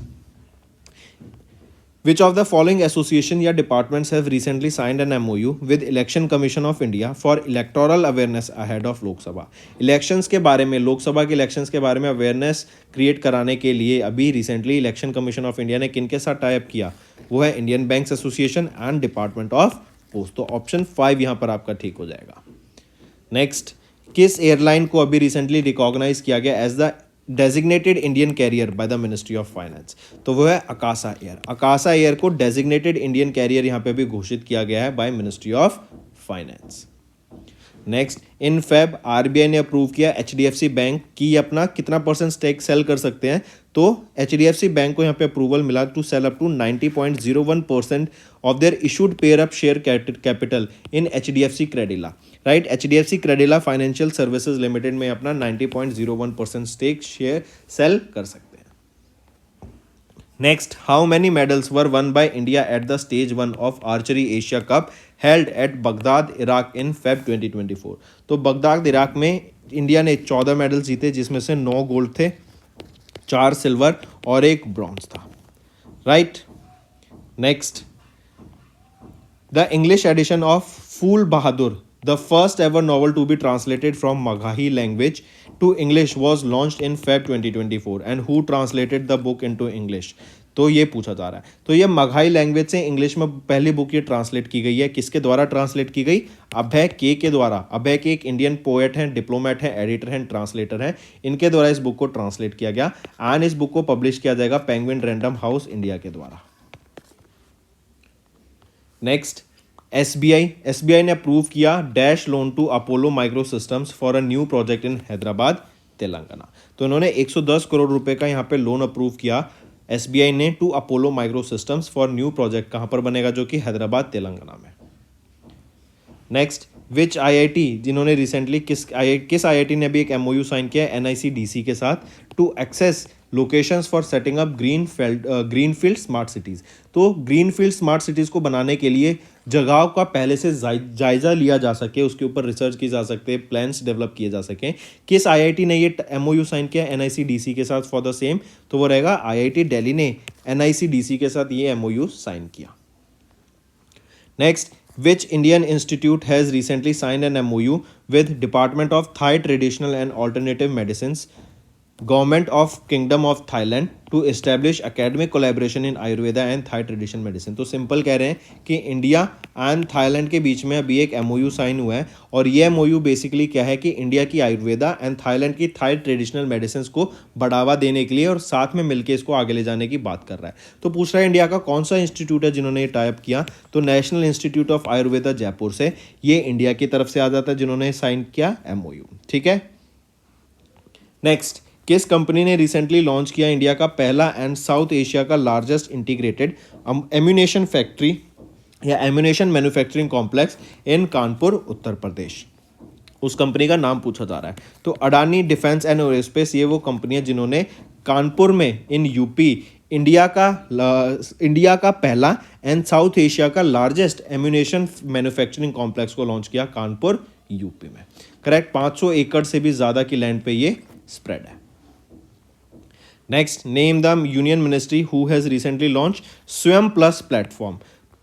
Which of the following association या departments have recently signed an MOU with Election Commission of India for electoral awareness ahead of Lok Sabha? Elections के बारे में, लोकसभा के इलेक्शंस के बारे में अवेयरनेस क्रिएट कराने के लिए अभी recently election commission of India ने किनके साथ टाई अप किया? वो है Indian banks association and department of post. तो ऑप्शन 5 यहाँ पर आपका ठीक हो जाएगा। नेक्स्ट, किस एयरलाइन को अभी रिसेंटली रिकॉग्नाइज किया गया as the designated Indian carrier by the ministry of finance? तो वो है अकासा एयर। अकासा एयर को डेजिग्नेटेड इंडियन कैरियर यहाँ पे भी घोषित किया गया है by ministry of finance. Next, in Feb RBI ने अप्रूव किया एचडीएफसी बैंक की अपना कितना % स्टेक सेल कर सकते हैं? तो एचडीएफसी बैंक को यहाँ पे अप्रूवल मिला to sell up to 90.01% of their issued paid up share capital in HDFC Credila, right. HDFC Credila financial services limited में अपना 90.01% स्टेक शेयर सेल कर सकते हैं। Next, how many medals were won by India at the stage 1 of archery Asia cup held at Baghdad Iraq in Feb 2024? तो Baghdad Iraq में India ने 14 medal जीते जिसमें से 9 गोल्ड थे, 4 सिल्वर और 1 ब्रॉन्ज था, right. Next, the English edition of Phool Bahadur, the first ever novel to be translated from Magahi language to English was launched in Feb 2024 and who translated the book into English? तो ये पूछा जा रहा है। तो ये मगही लैंग्वेज से इंग्लिश में पहली बुक ये ट्रांसलेट की गई है। किसके द्वारा ट्रांसलेट की गई? अभय के द्वारा। अभय के एक इंडियन पोएट हैं, डिप्लोमेट हैं, एडिटर हैं, ट्रांसलेटर हैं। इनके द्वारा इस बुक को ट्रांसलेट किया गया एंड इस बुक को पब्लिश किया जाएगा पेंगुइन रैंडम हाउस इंडिया के द्वारा। नेक्स्ट, एसबीआई ने अप्रूव किया dash loan to Apollo micro systems for a new project in Hyderabad Telangana. तो इन्होंने 110 करोड़ रुपए का यहाँ पे लोन अप्रूव किया SBI ने to Apollo micro systems for new project कहाँ पर बनेगा, जो कि हैदराबाद तेलंगाना में। नेक्स्ट, विच IIT जिन्होंने रिसेंटली किस IIT ने अभी एक MOU साइन किया है NICDC के साथ to access locations for setting up greenfield smart cities. तो ग्रीनफील्ड स्मार्ट सिटीज़ को बनाने के लिए जगहों का पहले से जायज़ा लिया जा सके, उसके ऊपर रिसर्च की जा सकते, प्लान्स डेवलप किए जा सकें। किस IIT ने ये MOU साइन किया NICDC के साथ फॉर द सेम, तो वो रहेगा IIT दिल्ली ने NICDC के साथ ये MOU साइन किया। Next, which Indian institute has recently signed an MOU with Department of Thai Traditional and Alternative Medicines, Government of Kingdom of Thailand to establish academic collaboration in Ayurveda and Thai Traditional Medicine। तो simple कह रहे हैं कि India and Thailand के बीच में अभी एक MOU साइन हुआ है, और ये MOU बेसिकली क्या है कि इंडिया की आयुर्वेदा एंड थाईलैंड की थाई ट्रेडिशनल मेडिसिन को बढ़ावा देने के लिए और साथ में मिलकर इसको आगे ले जाने की बात कर रहा है। तो पूछ रहा है इंडिया का कौन सा इंस्टीट्यूट है जिन्होंने ये टाइप किया, तो national institute of Ayurveda Jaipur से, ये इंडिया की तरफ से आ जाता है जिन्होंने साइन किया MOU। ठीक है। नेक्स्ट, किस कंपनी ने रिसेंटली लॉन्च किया इंडिया का पहला एंड साउथ एशिया का लार्जेस्ट इंटीग्रेटेड एम्यूनेशन फैक्ट्री या ammunition manufacturing complex in Kanpur Uttar Pradesh. उस कंपनी का नाम पूछा जा रहा है। तो अडानी डिफेंस एंड एरोस्पेस, ये वो कंपनी है जिन्होंने कानपुर में इन यूपी इंडिया का पहला एंड साउथ एशिया का लार्जेस्ट एम्यूनेशन मैन्युफैक्चरिंग कॉम्प्लेक्स को लॉन्च किया कानपुर यूपी में। करेक्ट, 500 एकड़ से भी ज़्यादा की लैंड पे ये स्प्रेड है। Next, name the union ministry who has recently launch Swayam plus platform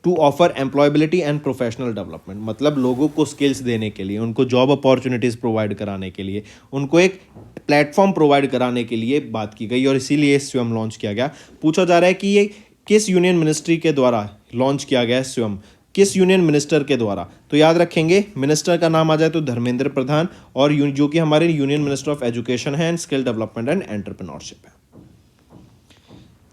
to offer employability and professional development. मतलब लोगों को स्किल्स देने के लिए, उनको जॉब अपॉर्चुनिटीज़ प्रोवाइड कराने के लिए, उनको एक प्लेटफॉर्म प्रोवाइड कराने के लिए बात की गई, और इसीलिए स्वयं लॉन्च किया गया। पूछा जा रहा है कि ये किस यूनियन मिनिस्ट्री के द्वारा लॉन्च किया गया है स्वयं, किस यूनियन मिनिस्टर के द्वारा। तो याद रखेंगे, मिनिस्टर का नाम आ जाए तो धर्मेंद्र प्रधान, और जो कि हमारे यूनियन मिनिस्टर ऑफ एजुकेशन है and skill development and entrepreneurship है।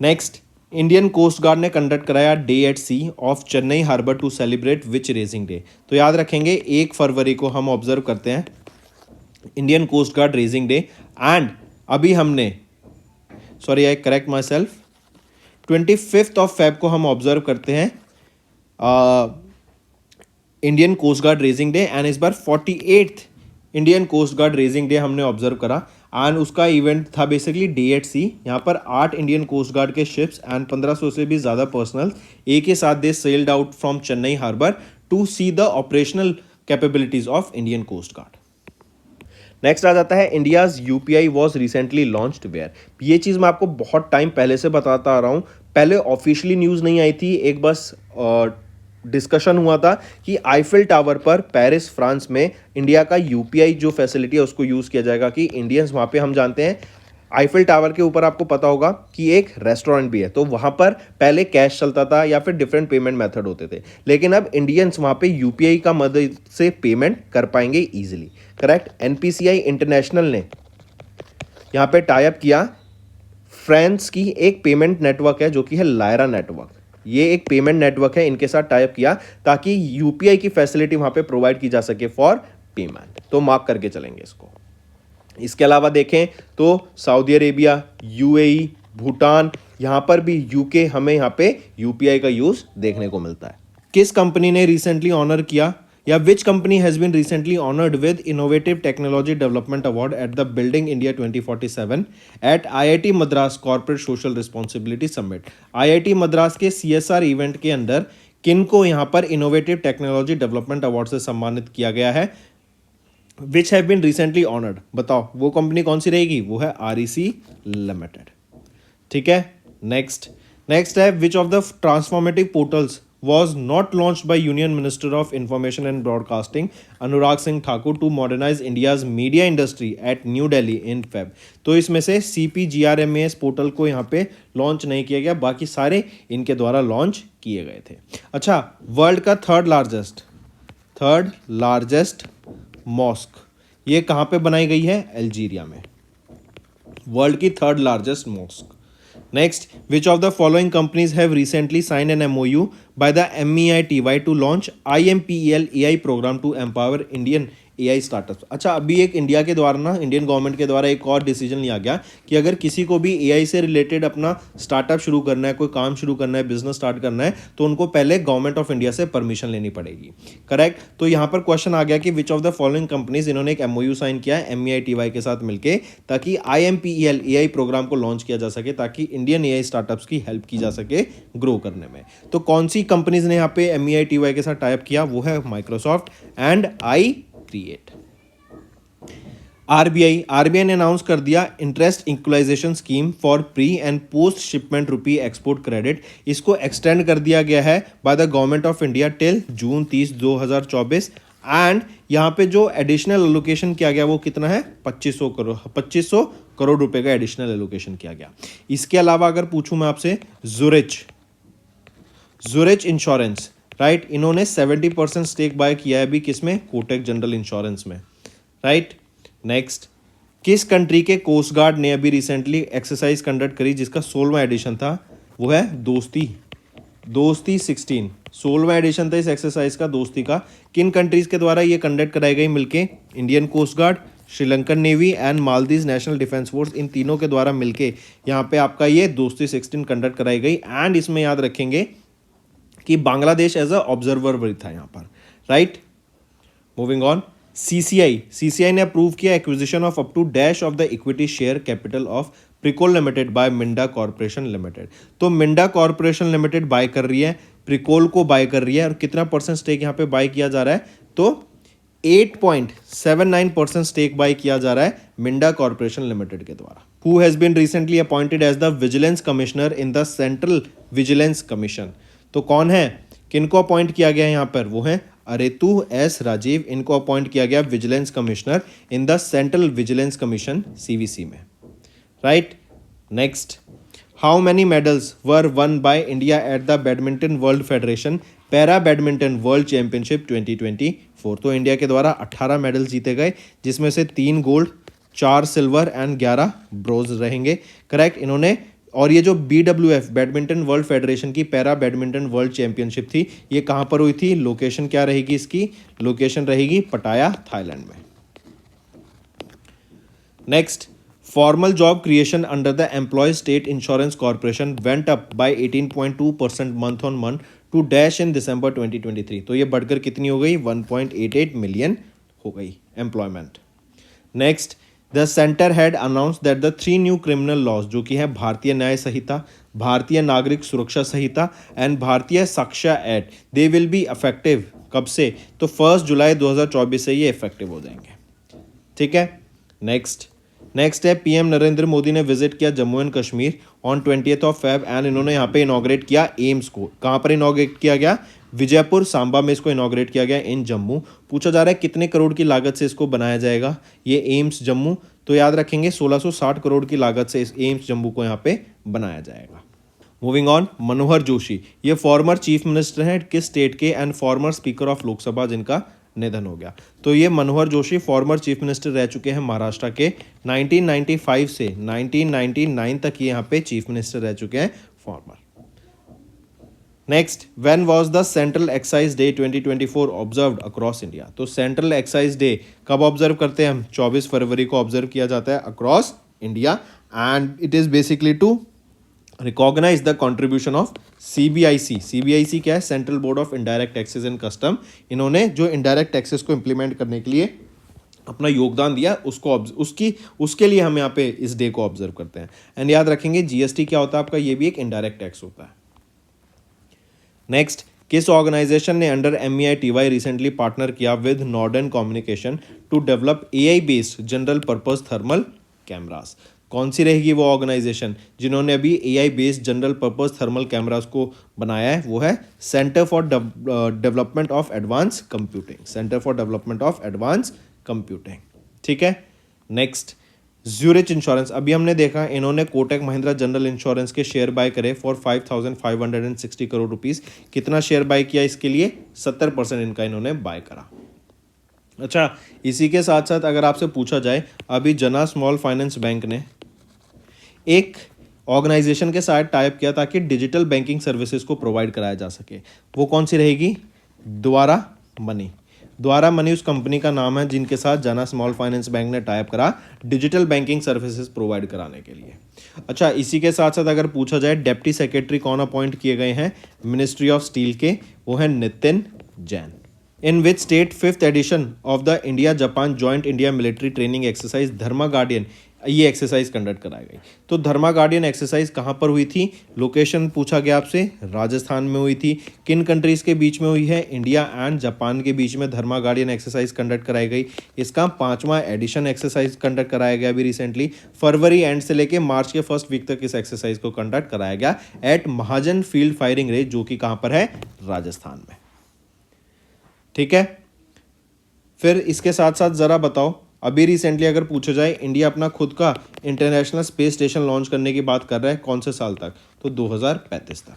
नेक्स्ट, इंडियन कोस्ट गार्ड ने कंडक्ट कराया day at sea off Chennai harbour to celebrate which raising day. तो याद रखेंगे 1 फरवरी को हम ऑब्जर्व करते हैं Indian coast guard raising day, and अभी हमने I correct myself 25 of Feb को हम ऑब्जर्व करते हैं Indian coast guard raising day, and इस बार 48th Indian coast guard raising day हमने ऑब्जर्व करा, एंड उसका इवेंट था बेसिकली डे एट सी। यहाँ पर 8 इंडियन कोस्ट गार्ड के शिप्स एंड 1500 से भी ज़्यादा पर्सनल एक ही साथ they sailed out from Chennai harbour to see the operational capabilities of Indian coast guard. Next आ जाता है India's UPI was recently launched where. ये चीज़ मैं आपको बहुत टाइम पहले से बताता आ रहा हूँ, पहले ऑफिशियली न्यूज़ नहीं आई थी, एक बस डिस्कशन हुआ था कि आईफिल टावर पर पेरिस फ्रांस में इंडिया का UPI जो फैसिलिटी है उसको यूज़ किया जाएगा, कि इंडियंस वहाँ पे, हम जानते हैं आईफिल टावर के ऊपर आपको पता होगा कि एक रेस्टोरेंट भी है, तो वहाँ पर पहले कैश चलता था या फिर डिफरेंट पेमेंट मेथड होते थे, लेकिन अब इंडियंस वहाँ पे UPI का मदद से पेमेंट कर पाएंगे ईजिली। करेक्ट, NPCI इंटरनेशनल ने यहाँ पे टाई अप किया, फ्रांस की एक पेमेंट नेटवर्क है जो कि है लायरा नेटवर्क, ये एक पेमेंट नेटवर्क है, इनके साथ टाई अप किया ताकि UPI की फैसिलिटी वहाँ पे प्रोवाइड की जा सके फॉर पेमेंट। तो मार्क करके चलेंगे इसको। इसके अलावा देखें तो सऊदी अरेबिया, UAE, भूटान, यहाँ पर भी UK, हमें यहाँ पे UPI का यूज़ देखने को मिलता है। किस कंपनी ने रिसेंटली ऑनर किया, या which company has been recently honoured with innovative technology development award at the building India 2047 at IIT Madras corporate social responsibility summit. IIT Madras के CSR इवेंट के अंदर किन को यहाँ पर इनोवेटिव टेक्नोलॉजी डेवलपमेंट अवार्ड से सम्मानित किया गया है, which have been recently honoured. बताओ वो कंपनी कौन सी रहेगी, वो है REC लिमिटेड। ठीक है। नेक्स्ट है which of the transformative portals was not launched by Union Minister of Information and Broadcasting Anurag Singh Thakur to modernize India's media industry at New Delhi in Feb। तो इसमें से CPGRMAS portal को यहाँ पे launch नहीं किया गया, बाकी सारे इनके द्वारा लॉन्च किए गए थे। अच्छा, वर्ल्ड का थर्ड लार्जेस्ट मॉस्क ये कहाँ पे बनाई गई है, अल्जीरिया में, वर्ल्ड की third largest mosque. Next, which of the following companies have recently signed an MOU by the MEITY to launch IMPEL AI program to empower Indian AI startups. अच्छा, अभी एक इंडिया के द्वारा ना, इंडियन गवर्नमेंट के द्वारा एक और डिसीजन लिया गया कि अगर किसी को भी एआई से रिलेटेड अपना स्टार्टअप शुरू करना है, कोई काम शुरू करना है, बिजनेस स्टार्ट करना है, तो उनको पहले गवर्नमेंट ऑफ इंडिया से परमिशन लेनी पड़ेगी। करेक्ट। तो यहाँ पर क्वेश्चन आ गया कि which of the following companies, इन्होंने एक एमओयू साइन किया है MEITY के साथ मिलकर, ताकि IMPEL एआई प्रोग्राम को लॉन्च किया जा सके, ताकि इंडियन एआई स्टार्टअप्स की हेल्प की जा सके ग्रो करने में। तो कौन सी कंपनीज ने यहाँ पे MEITY के साथ टाइप किया? वो है Microsoft and iCreate. RBI ने अनाउंस कर दिया interest equalisation scheme for pre and post shipment rupee export credit. इसको एक्सटेंड कर दिया गया है by the government of India till June 30, 2024। And यहाँ पे जो एडिशनल एलोकेशन किया गया वो कितना है? 2500 करोड़ रुपए का एडिशनल एलोकेशन किया गया। इसके अलावा अगर पूछूं मैं आपसे, जुरिच इंश्योरेंस, राइट, इन्होंने 70% स्टेक बाय किया है अभी किसमें? कोटक जनरल इंश्योरेंस में, राइट। नेक्स्ट, किस कंट्री के कोस्ट गार्ड ने अभी रिसेंटली एक्सरसाइज कंडक्ट करी जिसका 16वां एडिशन था? वो है दोस्ती 16। 16वां एडिशन था इस एक्सरसाइज का, दोस्ती का। किन कंट्रीज के द्वारा ये कंडक्ट कराई गई मिलके? Indian coast guard, Sri Lankan navy and Maldives national defence force, इन तीनों के द्वारा मिलके यहाँ पे आपका ये दोस्ती 16 कंडक्ट कराई गई। एंड इसमें याद रखेंगे कि बांग्लादेश एज अ ऑब्जर्वर भी था यहाँ पर, राइट। मूविंग ऑन, सीसीआई ने अप्रूव किया acquisition of up to dash of the equity share capital of Pricol limited by Minda corporation limited. तो मिंडा कॉर्पोरेशन लिमिटेड बाय कर रही है, प्रिकोल को बाय कर रही है, और कितना परसेंट स्टेक यहाँ पे बाय किया जा रहा है? तो 8.79% स्टेक बाय किया जा रहा है मिंडा कॉर्पोरेशन लिमिटेड के द्वारा। Who has been recently appointed as the vigilance commissioner in the central vigilance commission. तो कौन है, किनको अपॉइंट किया गया है यहाँ पर? वो है अरेतु एस राजीव। इनको अपॉइंट किया गया vigilance commissioner in the central vigilance commission CVC में, right. Next, how many medals were won by India at the badminton world federation para badminton world championship 2024। तो इंडिया के द्वारा 18 मेडल जीते गए, जिसमें से 3 गोल्ड, 4 सिल्वर एंड 11 ब्रोंज रहेंगे, correct. इन्होंने, और ये जो BWF बैडमिंटन वर्ल्ड फेडरेशन की पैरा बैडमिंटन वर्ल्ड चैंपियनशिप थी, ये कहाँ पर हुई थी? लोकेशन क्या रहेगी इसकी? लोकेशन रहेगी पटाया, थाईलैंड में। Next, formal job creation under the employee state insurance corporation went up by 18.2% month on month to dash in December 2023। तो ये बढ़कर कितनी हो गई? 1.88 मिलियन हो गई employment. Next, the centre had announce that the 3 new criminal laws, जो कि है भारतीय न्याय संहिता, भारतीय नागरिक सुरक्षा संहिता एंड भारतीय साक्ष्य act, they will be effective कब से? तो 1 जुलाई 2024 से ये इफेक्टिव हो जाएंगे, ठीक है। नेक्स्ट है, PM नरेंद्र मोदी ने विजिट किया Jammu and Kashmir on 20 Feb and इन्होंने यहाँ पे इनॉग्रेट किया एम्स को। कहाँ पर इनॉग्रेट किया गया? विजयपुर सांबा में इसको इनॉग्रेट किया गया इन जम्मू। पूछा जा रहा है कितने करोड़ की लागत से इसको बनाया जाएगा ये एम्स जम्मू? तो याद रखेंगे 1660 करोड़ की लागत से इस एम्स जम्मू को यहाँ पे बनाया जाएगा। मूविंग ऑन, मनोहर जोशी, ये फॉर्मर चीफ मिनिस्टर हैं किस स्टेट के and farmer speaker of Lok Sabha जिनका निधन हो गया। तो ये Manohar Joshi former chief minister रह चुके हैं महाराष्ट्र के। 1995 से 1999 तक ये यहाँ पे चीफ मिनिस्टर रह चुके हैं farmer. Next, when was the central excise day 2024 observed across India? तो सेंट्रल एक्साइज डे कब ऑब्जर्व करते हैं हम? 24 फरवरी को ऑब्जर्व किया जाता है across India, and it is basically to recognise the contribution of CBIC क्या है? Central board of indirect taxes and custom. इन्होंने जो इनडायरेक्ट टैक्सेस को इंप्लीमेंट करने के लिए अपना योगदान दिया, उसके लिए हम यहाँ पे इस डे को ऑब्जर्व करते हैं। एंड याद रखेंगे GST क्या होता है आपका? ये भी एक इनडायरेक्ट टैक्स होता है। नेक्स्ट, किस ऑर्गेनाइजेशन ने अंडर MEITY रिसेंटली पार्टनर किया with northern communication to develop AI based general purpose thermal cameras? कौन सी रहेगी वो ऑर्गेनाइजेशन जिन्होंने अभी AI based general purpose thermal cameras को बनाया है? वो है centre for development of advanced computing, centre for development of advanced computing, ठीक है। नेक्स्ट, ज्यूरिच इंश्योरेंस, अभी हमने देखा इन्होंने कोटक महिंद्रा जनरल इंश्योरेंस के शेयर बाय करे फॉर 5,560 करोड़ रुपीस। कितना शेयर बाय किया इसके लिए? 70% इनका इन्होंने बाय करा। अच्छा, इसी के साथ साथ अगर आपसे पूछा जाए, अभी जना स्मॉल फाइनेंस बैंक ने एक ऑर्गेनाइजेशन के साथ टाइप किया ताकि डिजिटल बैंकिंग सर्विसेज को प्रोवाइड कराया जा सके। वो कौन सी रहेगी? द्वारा मनी। द्वारा मनी उस कंपनी का नाम है जिनके साथ जाना स्मॉल फाइनेंस बैंक ने टाइप करा डिजिटल बैंकिंग सर्विसेज प्रोवाइड कराने के लिए। अच्छा, इसी के साथ साथ अगर पूछा जाए डेप्टी सेक्रेटरी कौन अपॉइंट किए गए हैं मिनिस्ट्री ऑफ स्टील के, वो है Nitin Jain. In which state fifth edition of the India Japan joint India military training exercise Dharma guardian ये एक्सरसाइज कंडक्ट कराई गई। तो धर्मा गार्डियन एक्सरसाइज कहाँ पर हुई थी, लोकेशन पूछा गया आपसे, राजस्थान में हुई थी। किन कंट्रीज के बीच में हुई है, इंडिया एंड जापान के बीच में धर्मा गार्डियन एक्सरसाइज कंडक्ट कराई गई। इसका 5वां एडिशन एक्सरसाइज कंडक्ट कराया गया अभी रिसेंटली, फरवरी एंड से लेके मार्च के फर्स्ट वीक तक इस एक्सरसाइज को कंडक्ट कराया गया एट महाजन फील्ड फायरिंग रेंज, जो कि कहाँ पर है, राजस्थान में। ठीक है, फिर इसके साथ साथ ज़रा बताओ, अभी रिसेंटली अगर पूछा जाए इंडिया अपना खुद का इंटरनेशनल स्पेस स्टेशन लॉन्च करने की बात कर रहा है, कौन से साल तक, तो 2035 तक।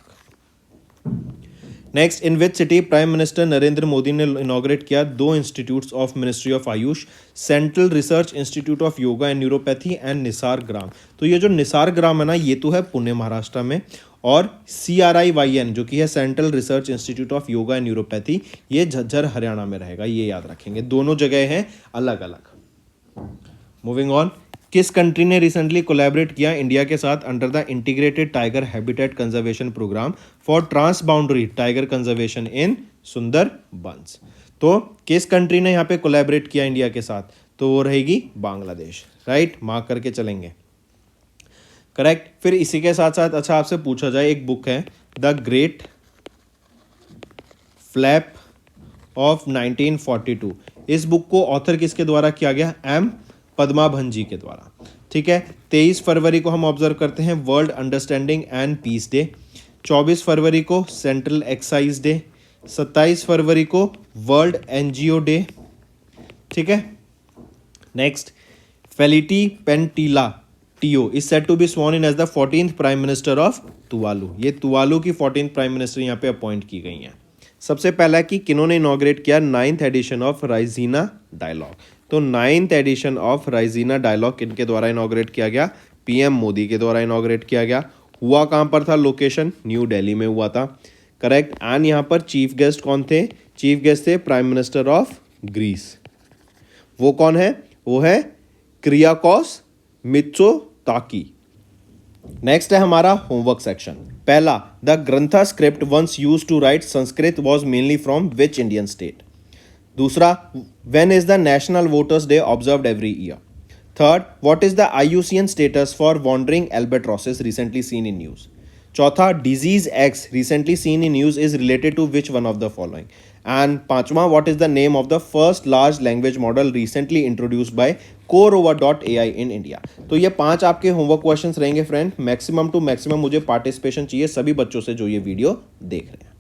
Next, in which city prime minister Narendra Modi ने इनॉग्रेट किया 2 institutes of ministry of Ayush, central research institute of yoga and naturopathy and Nisar Gram. तो ये जो निसार ग्राम है ना, ये तो है पुणे महाराष्ट्र में, और CRIYN जो कि है central research institute of yoga and neuropathy, ये झज्जर हरियाणा में रहेगा, ये याद रखेंगे, दोनों जगह हैं अलग अलग। मूविंग ऑन, किस कंट्री ने रिसेंटली कोलैबोरेट किया इंडिया के साथ under the integrated tiger habitat conservation programme for trans boundary tiger conservation in Sundarbans. तो किस कंट्री ने यहाँ पे कोलैबोरेट किया इंडिया के साथ, तो वो रहेगी बांग्लादेश। राइट, मार्क करके चलेंगे, करेक्ट। फिर इसी के साथ साथ अच्छा आपसे पूछा जाए, एक बुक है द ग्रेट फ्लैप ऑफ 1942, इस बुक को ऑथर किसके द्वारा किया गया, M पद्माभन जी के द्वारा। ठीक है, 23 फरवरी को हम ऑब्जर्व करते हैं world understanding and peace day, 24 फरवरी को सेंट्रल एक्साइज डे, 27 फरवरी को वर्ल्ड NGO डे। ठीक है, next, Feleti Penitala Teo is said to be sworn in as the 14th prime minister of Tuvalu. ये तुवालू की 14th प्राइम मिनिस्टर यहाँ पे appoint की गई हैं। सबसे पहला कि किन्होंने इनॉग्रेट किया 9th एडिशन ऑफ राइजीना डायलॉग, तो 9th एडिशन ऑफ राइजीना डायलॉग किनके द्वारा इनॉग्रेट किया गया, PM मोदी के द्वारा इनॉग्रेट किया गया। हुआ कहाँ पर था, लोकेशन न्यू दिल्ली में हुआ था, करेक्ट। एंड यहाँ पर चीफ गेस्ट कौन थे, चीफ गेस्ट थे प्राइम मिनिस्टर ऑफ ग्रीस। वो कौन है, वो है क्रियाकोस मित्सोताकी। नेक्स्ट है हमारा होमवर्क सेक्शन। पहला, the Grantha script once used to write Sanskrit was mainly from which Indian state. दूसरा, when is the national voters day observed every year. Third, what is the IUCN status for wandering albatrosses recently seen in news. चौथा, disease X recently seen in news is related to which one of the following. And पांचवा, what is the name of the first large language model recently introduced by CoreOver.ai in India. तो ये 5 आपके homework questions रहेंगे friend. Maximum to maximum मुझे participation चाहिए सभी बच्चों से जो ये वीडियो देख रहे हैं।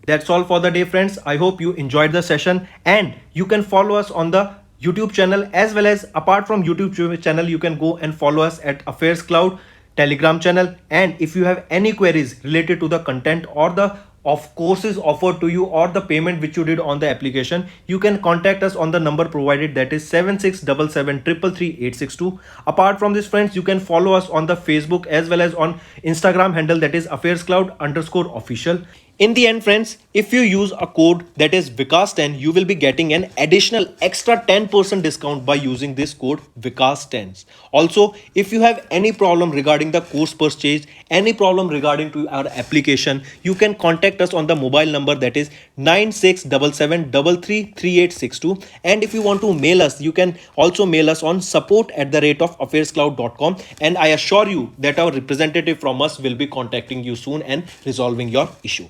That's all for the day, friends. I hope you enjoyed the session and you can follow us on the YouTube channel as well as apart from YouTube channel, you can go and follow us at Affairs Cloud Telegram channel. And if you have any queries related to the content or the of courses offered to you or the payment which you did on the application, you can contact us on the number provided, that is 7677333862. Apart from this, friends, you can follow us on the Facebook as well as on Instagram handle, that is affairscloud_official. In the end, friends, if you use a code that is Vikas10, you will be getting an additional extra 10% discount by using this code Vikas10. Also, if you have any problem regarding the course purchase, any problem regarding to our application, you can contact us on the mobile number, that is 9677333862. And if you want to mail us, you can also mail us on support@affairscloud.com. And I assure you that our representative from us will be contacting you soon and resolving your issue.